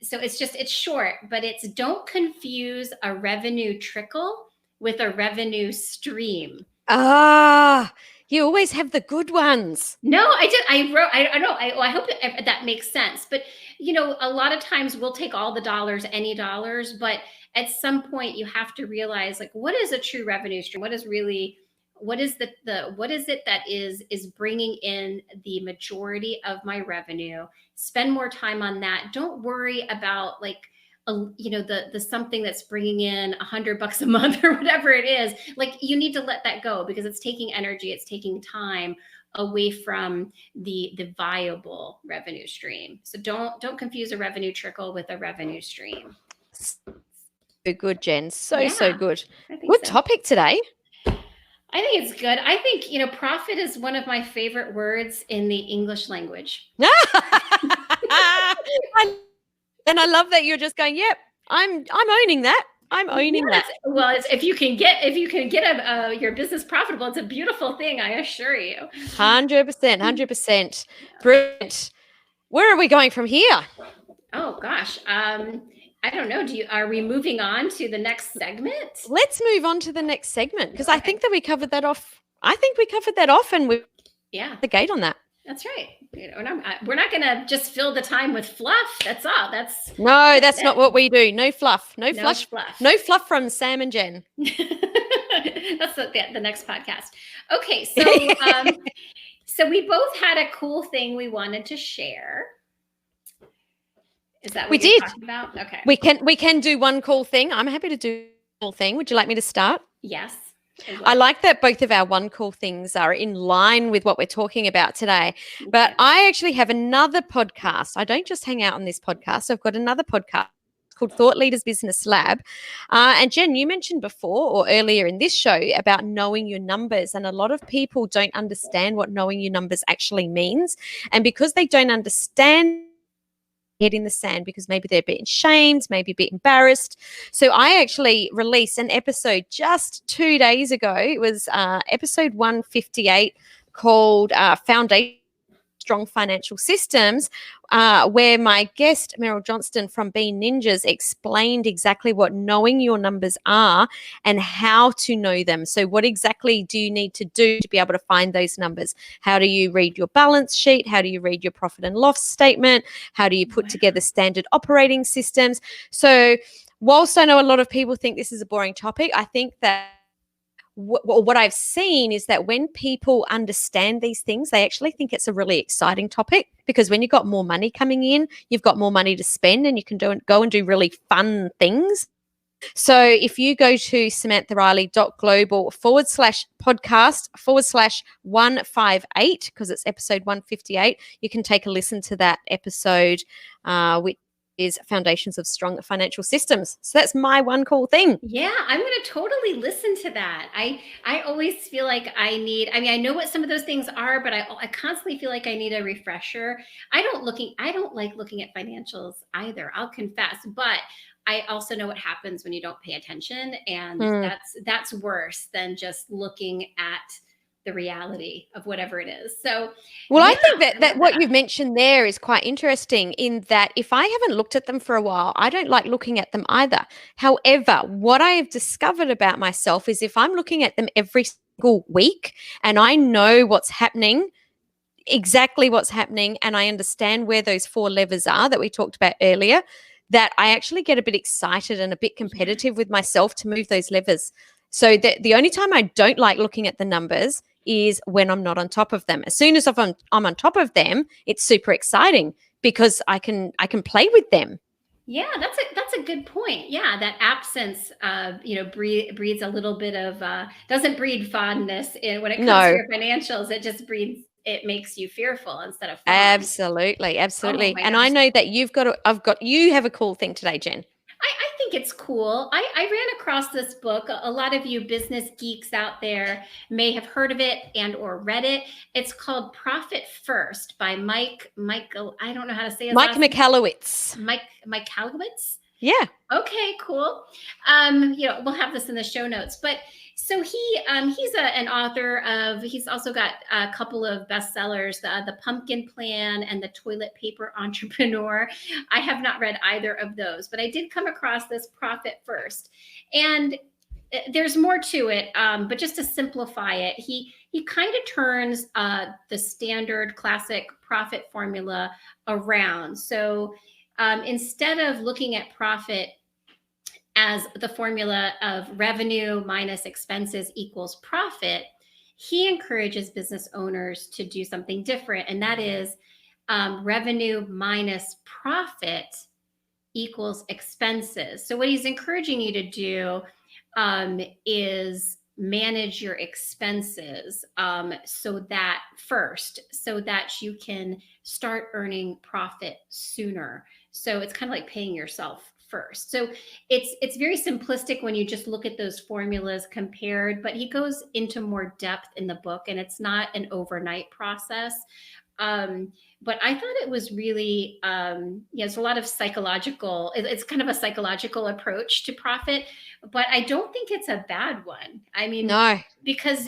Speaker 1: so it's short, but it's, don't confuse a revenue trickle with a revenue stream.
Speaker 2: Ah, You always have the good ones.
Speaker 1: No, I did. I know. I hope that makes sense. But, a lot of times we'll take all the dollars, any dollars, but at some point you have to realize, like, what is a true revenue stream? What is what is it that is bringing in the majority of my revenue? Spend more time on that. Don't worry about, like, the something that's bringing in $100 a month or whatever it is. Like, you need to let that go, because it's taking energy, it's taking time away from the viable revenue stream. So don't confuse a revenue trickle with a revenue stream.
Speaker 2: So good, Jen. So good.
Speaker 1: Good
Speaker 2: topic today.
Speaker 1: I think it's good. I think, profit is one of my favorite words in the English language.
Speaker 2: And I love that you're just going, yep, I'm owning that. I'm owning that.
Speaker 1: Well, if you can get your business profitable, it's a beautiful thing, I assure you.
Speaker 2: 100%. Brilliant. Where are we going from here?
Speaker 1: Oh gosh. I don't know. Are we moving on to the next segment?
Speaker 2: Let's move on to the next segment, because I think that we covered that off. And we the gate on that.
Speaker 1: That's right. We're not going to just fill the time with fluff. That's all. That's
Speaker 2: not what we do. No fluff. No fluff. No fluff from Sam and Jen.
Speaker 1: That's the next podcast. Okay, so so we both had a cool thing we wanted to share. Is that what you're talking about? Okay.
Speaker 2: We can do one cool thing. I'm happy to do a cool thing. Would you like me to start?
Speaker 1: Yes.
Speaker 2: I like that both of our one cool things are in line with what we're talking about today. But I actually have another podcast. I don't just hang out on this podcast. I've got another podcast called Thought Leaders Business Lab. And Jen, you mentioned before or earlier in this show about knowing your numbers. And a lot of people don't understand what knowing your numbers actually means. And because they don't understand, head in the sand, because maybe they're a bit shamed, maybe a bit embarrassed. So I actually released an episode just 2 days ago. It was episode 158 called Foundation Strong Financial Systems, where my guest, Meryl Johnston from Bean Ninjas, explained exactly what knowing your numbers are and how to know them. So what exactly do you need to do to be able to find those numbers? How do you read your balance sheet? How do you read your profit and loss statement? How do you put together standard operating systems? So whilst I know a lot of people think this is a boring topic, I think that what I've seen is that when people understand these things, they actually think it's a really exciting topic, because when you've got more money coming in, you've got more money to spend, and you can go and do really fun things. So if you go to samanthariley.global/podcast/158, because it's episode 158, you can take a listen to that episode, which is Foundations of Strong Financial Systems. So that's my one cool thing.
Speaker 1: Yeah, I'm going to totally listen to that. I always feel like I know what some of those things are, but I constantly feel like I need a refresher. I don't like looking at financials either, I'll confess, but I also know what happens when you don't pay attention, and that's worse than just looking at the reality of whatever it is. So,
Speaker 2: I think that what you've mentioned there is quite interesting, in that if I haven't looked at them for a while, I don't like looking at them either. However, what I have discovered about myself is if I'm looking at them every single week and I know what's happening, exactly what's happening, and I understand where those 4 levers are that we talked about earlier, that I actually get a bit excited and a bit competitive with myself to move those levers. So the only time I don't like looking at the numbers is when I'm not on top of them. As soon as I'm on top of them, it's super exciting, because I can play with them.
Speaker 1: Yeah, that's a good point. Yeah, that absence breeds a little bit of doesn't breed fondness when it comes to your financials. It makes you fearful instead of fun.
Speaker 2: Absolutely. Oh, and I know that you have a cool thing today, Jen.
Speaker 1: I think it's cool. I ran across this book. A lot of you business geeks out there may have heard of it and or read it. It's called Profit First by Michael. I don't know how to say his
Speaker 2: Mike
Speaker 1: last name.
Speaker 2: Michalowicz.
Speaker 1: Mike Michalowicz?
Speaker 2: Yeah.
Speaker 1: Okay, cool. We'll have this in the show notes. But so he's an author of. He's also got a couple of bestsellers, the Pumpkin Plan and the Toilet Paper Entrepreneur. I have not read either of those, but I did come across this Profit First, and there's more to it. But just to simplify it, he he kind of turns the standard classic profit formula around. So instead of looking at profit as the formula of revenue minus expenses equals profit, he encourages business owners to do something different. And that is revenue minus profit equals expenses. So what he's encouraging you to do is manage your expenses so that you can start earning profit sooner. So it's kind of like paying yourself first. So it's very simplistic when you just look at those formulas compared, but he goes into more depth in the book, and it's not an overnight process. But I thought it was really, it's a lot of psychological, it's kind of a psychological approach to profit, but I don't think it's a bad one. I mean,
Speaker 2: No.
Speaker 1: because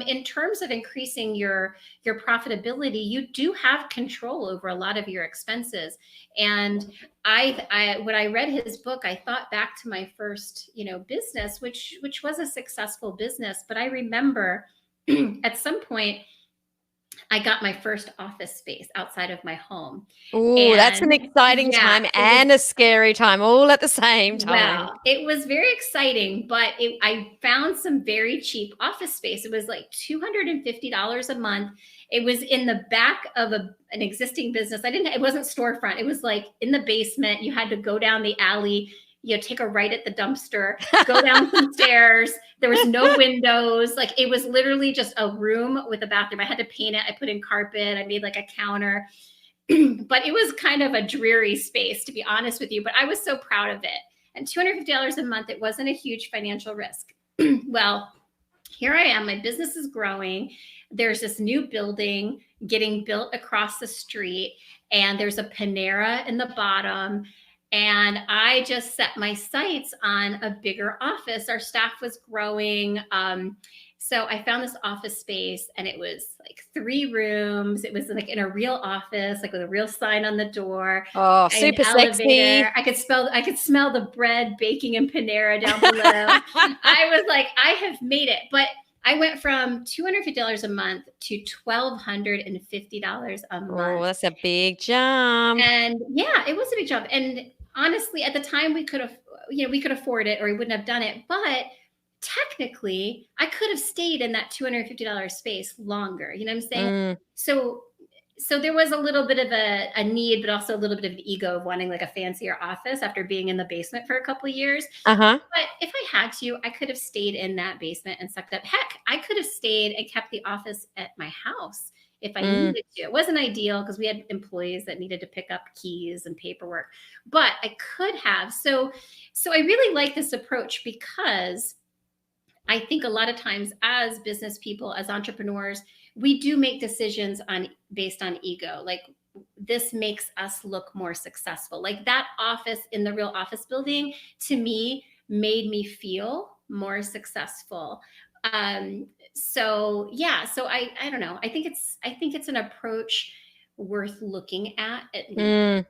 Speaker 1: in terms of increasing your profitability, you do have control over a lot of your expenses. And when I read his book, I thought back to my first, business, which was a successful business. But I remember at some point, I got my first office space outside of my home.
Speaker 2: Oh, that's an
Speaker 1: And
Speaker 2: exciting
Speaker 1: yeah,
Speaker 2: time and a scary time all at the same time.
Speaker 1: well, it was very exciting, but I found some very cheap office space. It was like $250 a month. It was in the back of an existing business. It wasn't storefront. It was like in the basement. You had to go down the alley, take a right at the dumpster, go down some stairs. There was no windows. Like, it was literally just a room with a bathroom. I had to paint it. I put in carpet. I made like a counter. But it was kind of a dreary space, to be honest with you. But I was so proud of it. And $250 a month, it wasn't a huge financial risk. Well, here I am. My business is growing. There's this new building getting built across the street, and there's a Panera in the bottom. And I just set my sights on a bigger office. Our staff was growing. So I found this office space, and it was like 3 rooms. It was like in a real office, like with a real sign on the door.
Speaker 2: Oh, super sexy.
Speaker 1: I could smell the bread baking in Panera down below. I was like, I have made it. But I went from $250 a month to $1,250 a month.
Speaker 2: Oh, that's a big jump.
Speaker 1: And yeah, it was a big jump. And honestly, at the time, we could afford it, or we wouldn't have done it. But technically, I could have stayed in that $250 space longer. You know what I'm saying? So there was a little bit of a need, but also a little bit of an ego of wanting like a fancier office after being in the basement for a couple of years.
Speaker 2: Uh-huh.
Speaker 1: But if I had to, I could have stayed in that basement and sucked up. Heck, I could have stayed and kept the office at my house if I needed to. It wasn't ideal because we had employees that needed to pick up keys and paperwork, but I could have. So I really like this approach, because I think a lot of times as business people, as entrepreneurs, we do make decisions based on ego. Like, this makes us look more successful. Like, that office in the real office building, to me, made me feel more successful. So I don't know. I think it's an approach worth looking at least.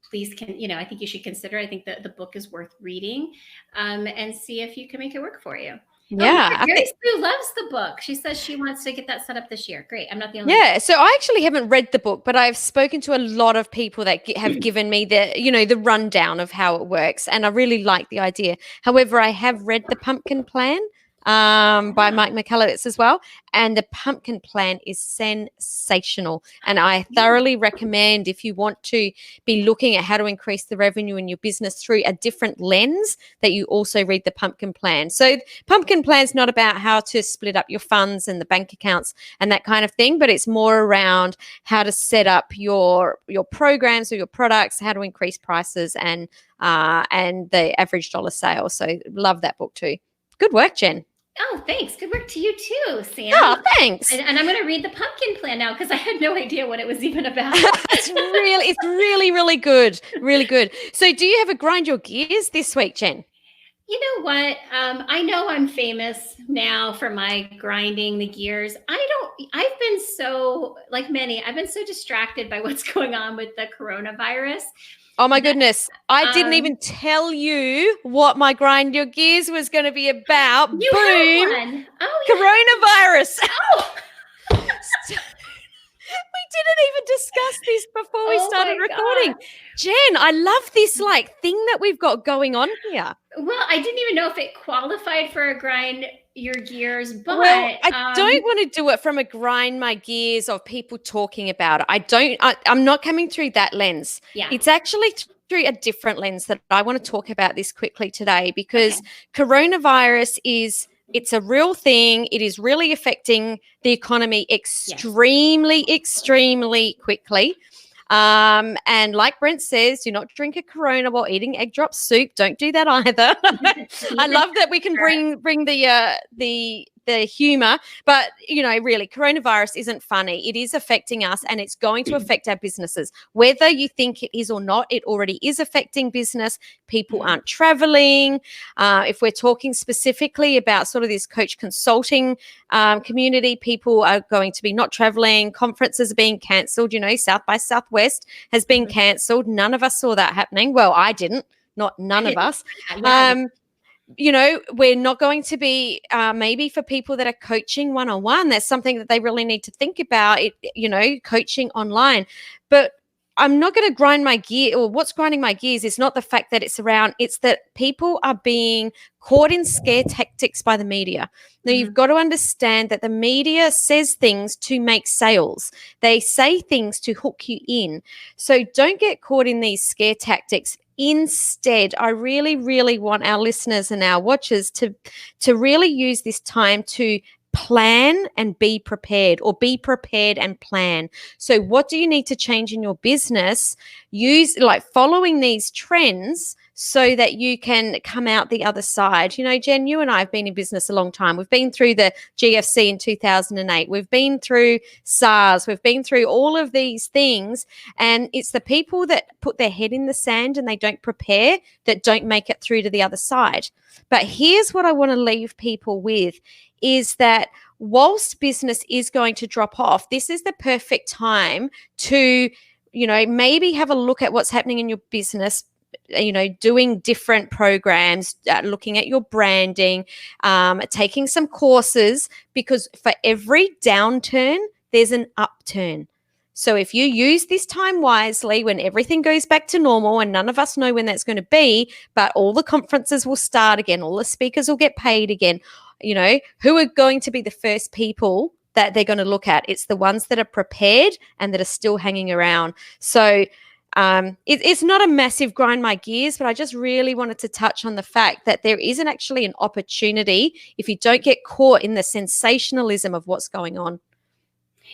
Speaker 1: Please I think you should consider. I think that the book is worth reading, and see if you can make it work for you.
Speaker 2: Yeah.
Speaker 1: Mary Sue loves the book. She says she wants to get that set up this year. Great. I'm not the only one.
Speaker 2: Yeah. So I actually haven't read the book, but I've spoken to a lot of people that have given me the rundown of how it works. And I really like the idea. However, I have read The Pumpkin Plan by Mike Michalowicz as well. And The Pumpkin Plan is sensational. And I thoroughly recommend, if you want to be looking at how to increase the revenue in your business through a different lens, that you also read The Pumpkin Plan. So Pumpkin Plan is not about how to split up your funds and the bank accounts and that kind of thing, but it's more around how to set up your programs or your products, how to increase prices and the average dollar sale. So love that book too. Good work, Jen.
Speaker 1: Oh, thanks. Good work to you too, Sam.
Speaker 2: Oh, thanks.
Speaker 1: And I'm going to read The Pumpkin Plan now, because I had no idea what it was even about.
Speaker 2: It's really, really good. Really good. So do you have a grind your gears this week, Jen?
Speaker 1: You know what? I know I'm famous now for my grinding the gears. I've been so, like many, I've been so distracted by what's going on with the coronavirus
Speaker 2: Oh my goodness. I didn't
Speaker 1: Um,
Speaker 2: even tell you what my Grind Your Gears was going to be about.
Speaker 1: you
Speaker 2: Boom.
Speaker 1: have one. Oh,
Speaker 2: Coronavirus.
Speaker 1: oh,
Speaker 2: So- we didn't even discuss this before we
Speaker 1: oh
Speaker 2: started
Speaker 1: my
Speaker 2: recording.
Speaker 1: God.
Speaker 2: Jen, I love this like thing that we've got going on here.
Speaker 1: Well, I didn't even know if it qualified for a grind your gears,
Speaker 2: Well,
Speaker 1: but
Speaker 2: I don't want to do it from a grind my gears of people talking about it. I'm not coming through that lens.
Speaker 1: yeah.
Speaker 2: It's actually through a different lens that I want to talk about this quickly today because
Speaker 1: Okay.
Speaker 2: coronavirus it's a real thing. It is really affecting the economy
Speaker 1: Yes.
Speaker 2: extremely quickly. And like Brent says, do not drink a Corona while eating egg drop soup. Don't do that either. I love that we can bring the humor, but really, coronavirus isn't funny. It is affecting us, and it's going to affect our businesses, whether you think it is or not. It already is affecting business. People aren't traveling. If we're talking specifically about sort of this coach consulting community, people are going to be not traveling. Conferences are being cancelled. South by Southwest has been cancelled. None of us saw that happening. Well, I didn't. Not none of us. We're not going to be maybe for people that are coaching one-on-one. That's something that they really need to think about. Coaching online, but I'm not going to grind my gear, or what's grinding my gears is not the fact that it's around, it's that people are being caught in scare tactics by the media. Now, you've got to understand that the media says things to make sales. They say things to hook you in. So don't get caught in these scare tactics. Instead, I really, really want our listeners and our watchers to really use this time to plan and be prepared, or be prepared and plan. So what do you need to change in your business? Following these trends so that you can come out the other side. Jen, you and I have been in business a long time. We've been through the GFC in 2008. We've been through SARS. We've been through all of these things. And it's the people that put their head in the sand and they don't prepare that don't make it through to the other side. But here's what I want to leave people with is that whilst business is going to drop off, this is the perfect time to, maybe have a look at what's happening in your business, doing different programs, looking at your branding, taking some courses, because for every downturn, there's an upturn. So if you use this time wisely, when everything goes back to normal, and none of us know when that's going to be, but all the conferences will start again, all the speakers will get paid again, who are going to be the first people that they're going to look at? It's the ones that are prepared and that are still hanging around. So it's not a massive grind my gears, but I just really wanted to touch on the fact that there isn't actually an opportunity if you don't get caught in the sensationalism of what's going on.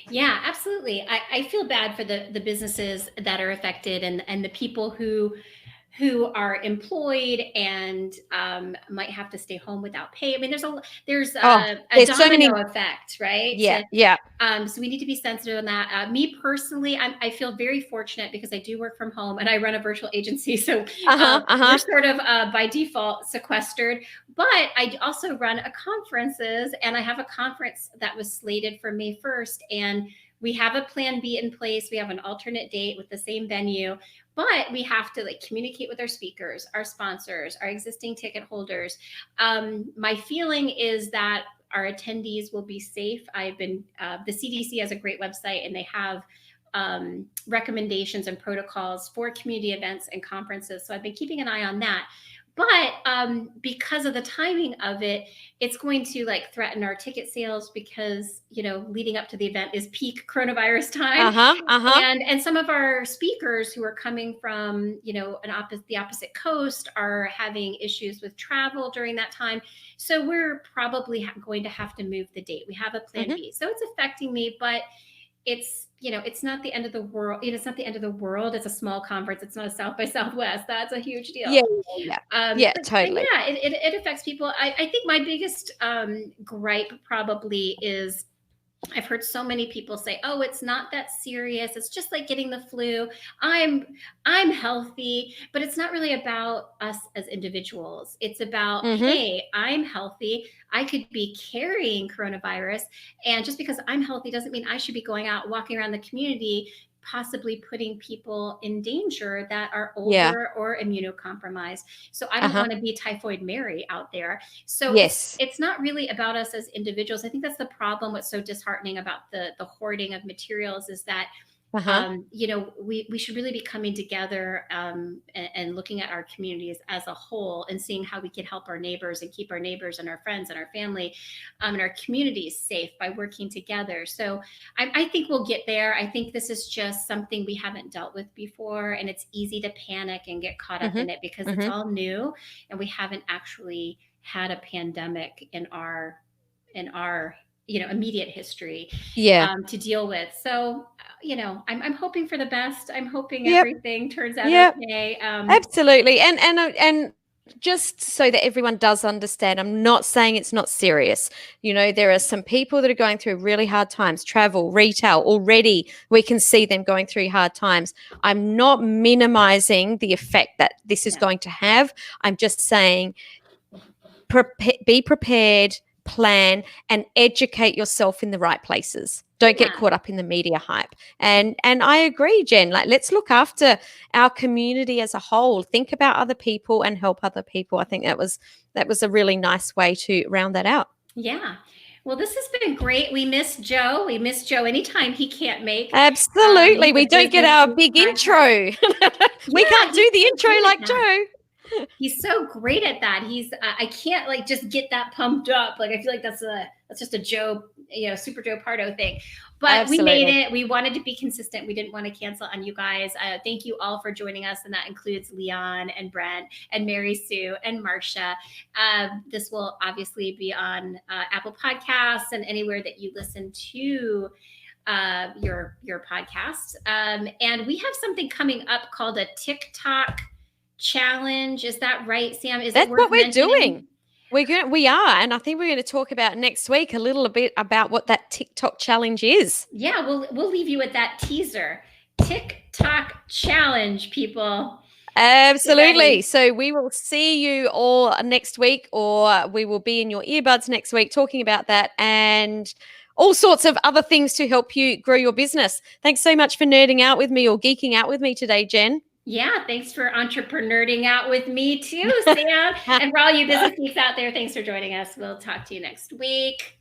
Speaker 1: Yeah, absolutely. I feel bad for the businesses that are affected, and the people who are employed and might have to stay home without pay. I mean, there's a
Speaker 2: there's so many
Speaker 1: effect, right?
Speaker 2: Yeah.
Speaker 1: So we need to be sensitive on that. Me personally, I feel very fortunate because I do work from home and I run a virtual agency. So we're sort of by default sequestered. But I also run conferences, and I have a conference that was slated for May 1st. And we have a plan B in place. We have an alternate date with the same venue, but we have to communicate with our speakers, our sponsors, our existing ticket holders. My feeling is that our attendees will be safe. The CDC has a great website, and they have recommendations and protocols for community events and conferences. So I've been keeping an eye on that. But because of the timing of it, it's going to threaten our ticket sales because, leading up to the event is peak coronavirus time. And some of our speakers who are coming from, the opposite coast are having issues with travel during that time. So we're probably going to have to move the date. We have a plan B. So it's affecting me, but it's not the end of the world. It's not the end of the world. It's a small conference. It's not a South by Southwest. That's a huge deal.
Speaker 2: Totally.
Speaker 1: Yeah, it affects people. I think my biggest gripe probably is I've heard so many people say, "Oh, it's not that serious. It's just like getting the flu. I'm healthy." But it's not really about us as individuals. It's about, hey, I'm healthy. I could be carrying coronavirus, and just because I'm healthy doesn't mean I should be going out walking around the community possibly putting people in danger that are
Speaker 2: Yeah.
Speaker 1: older or immunocompromised. So I don't
Speaker 2: Uh-huh.
Speaker 1: want to be Typhoid Mary out there. So
Speaker 2: Yes.
Speaker 1: it's not really about us as individuals. I think that's the problem. What's so disheartening about the hoarding of materials is that
Speaker 2: Uh-huh.
Speaker 1: we should really be coming together, and looking at our communities as a whole and seeing how we can help our neighbors and keep our neighbors and our friends and our family, and our communities safe by working together. So I think we'll get there. I think this is just something we haven't dealt with before, and it's easy to panic and get caught up
Speaker 2: Mm-hmm.
Speaker 1: in it because it's
Speaker 2: Mm-hmm.
Speaker 1: all new, and we haven't actually had a pandemic in our immediate history,
Speaker 2: Yeah.
Speaker 1: to deal with. So I'm hoping for the best. I'm hoping
Speaker 2: Yep.
Speaker 1: everything turns out
Speaker 2: Yep.
Speaker 1: okay.
Speaker 2: Absolutely. And just so that everyone does understand, I'm not saying it's not serious. There are some people that are going through really hard times, travel, retail, already we can see them going through hard times. I'm not minimizing the effect that this is
Speaker 1: No.
Speaker 2: going to have. I'm just saying be prepared, plan, and educate yourself in the right places. Don't get
Speaker 1: Yeah.
Speaker 2: caught up in the media hype. And I agree, Jen. Like, let's look after our community as a whole. Think about other people and help other people. I think that was a really nice way to round that out.
Speaker 1: Yeah. Well, this has been great. We miss Joe. We miss Joe anytime he can't make
Speaker 2: Absolutely. We
Speaker 1: the
Speaker 2: don't get
Speaker 1: Business
Speaker 2: our
Speaker 1: Week
Speaker 2: big
Speaker 1: podcast.
Speaker 2: intro. We
Speaker 1: Yeah,
Speaker 2: can't
Speaker 1: he's
Speaker 2: do the
Speaker 1: so
Speaker 2: intro
Speaker 1: great at
Speaker 2: like
Speaker 1: that.
Speaker 2: Joe.
Speaker 1: He's so great at that. I can't like just get that pumped up. Like I feel like that's just a Joe, Super Joe Pardo thing. But we made
Speaker 2: Absolutely.
Speaker 1: it. We wanted to be consistent. We didn't want to cancel on you guys. Thank you all for joining us, and that includes Leon and Brent and Mary Sue and Marcia. This will obviously be on Apple Podcasts and anywhere that you listen to your podcast. And we have something coming up called a TikTok challenge. Is that right, Sam? Is it
Speaker 2: That's
Speaker 1: worth
Speaker 2: what we're
Speaker 1: mentioning?
Speaker 2: doing. We are, and I think we're going to talk about next week a little bit about what that TikTok challenge is.
Speaker 1: Yeah, we'll leave you with that teaser. TikTok challenge, people.
Speaker 2: Absolutely.
Speaker 1: Ready.
Speaker 2: So we will see you all next week, or we will be in your earbuds next week talking about that and all sorts of other things to help you grow your business. Thanks so much for nerding out with me or geeking out with me today, Jen.
Speaker 1: Yeah, thanks for entrepreneuring out with me too, Sam. And for all you business geeks out there, thanks for joining us. We'll talk to you next week.